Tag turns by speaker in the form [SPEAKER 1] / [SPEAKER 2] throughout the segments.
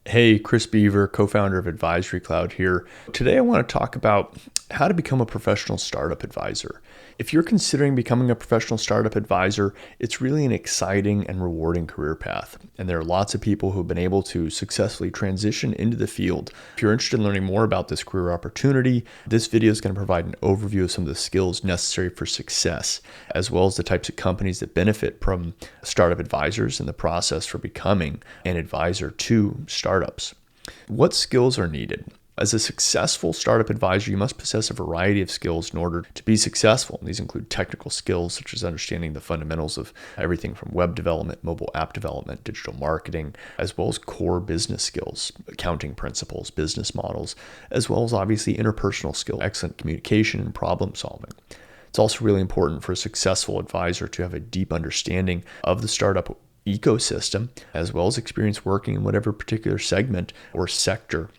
[SPEAKER 1] Hey, Chris Beaver, co-founder of AdvisoryCloud here. Today I want to talk about how to become a professional startup advisor. If you're considering becoming a professional startup advisor, it's really an exciting and rewarding career path. And there are lots of people who've been able to successfully transition into the field. If you're interested in learning more about this career opportunity, this video is going to provide an overview of some of the skills necessary for success, as well as the types of companies that benefit from startup advisors in the process for becoming an advisor to startups. What skills are needed? As a successful startup advisor, you must possess a variety of skills in order to be successful. These include technical skills, such as understanding the fundamentals of everything from web development, mobile app development, digital marketing, as well as core business skills, accounting principles, business models, as well as obviously interpersonal skills, excellent communication and problem solving. It's also really important for a successful advisor to have a deep understanding of the startup ecosystem, as well as experience working in whatever particular segment or sector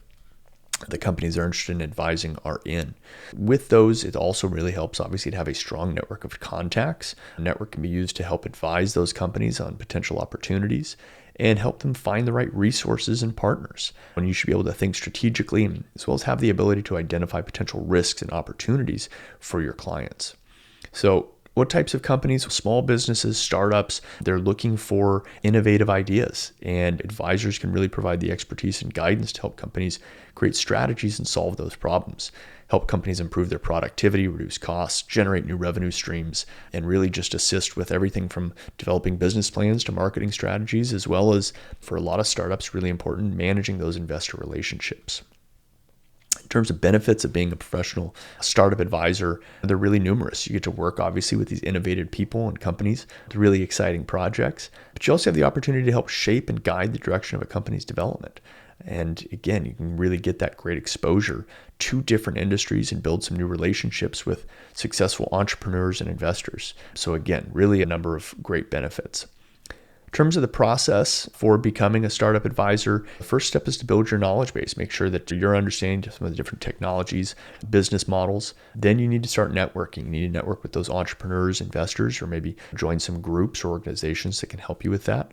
[SPEAKER 1] the companies they're interested in advising are in. With those, it also really helps, obviously, to have a strong network of contacts. A network can be used to help advise those companies on potential opportunities and help them find the right resources and partners. And you should be able to think strategically, as well as have the ability to identify potential risks and opportunities for your clients. So, what types of companies? Small businesses, startups, they're looking for innovative ideas, and advisors can really provide the expertise and guidance to help companies create strategies and solve those problems, help companies improve their productivity, reduce costs, generate new revenue streams, and really just assist with everything from developing business plans to marketing strategies, as well as, for a lot of startups, really important, managing those investor relationships. In terms of benefits of being a professional startup advisor, they're really numerous. You get to work, obviously, with these innovative people and companies with really exciting projects, but you also have the opportunity to help shape and guide the direction of a company's development. And again, you can really get that great exposure to different industries and build some new relationships with successful entrepreneurs and investors. So again, really a number of great benefits. In terms of the process for becoming a startup advisor, the first step is to build your knowledge base. Make sure that you're understanding some of the different technologies, business models. Then you need to start networking. You need to network with those entrepreneurs, investors, or maybe join some groups or organizations that can help you with that.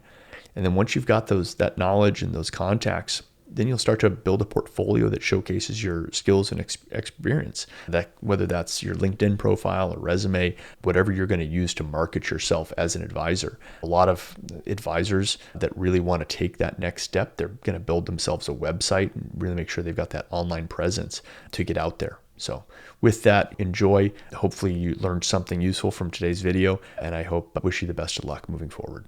[SPEAKER 1] And then once you've got that knowledge and those contacts, then you'll start to build a portfolio that showcases your skills and experience. That whether that's your LinkedIn profile or resume, whatever you're going to use to market yourself as an advisor. A lot of advisors that really want to take that next step, they're going to build themselves a website and really make sure they've got that online presence to get out there. So with that, enjoy. Hopefully you learned something useful from today's video, and I wish you the best of luck moving forward.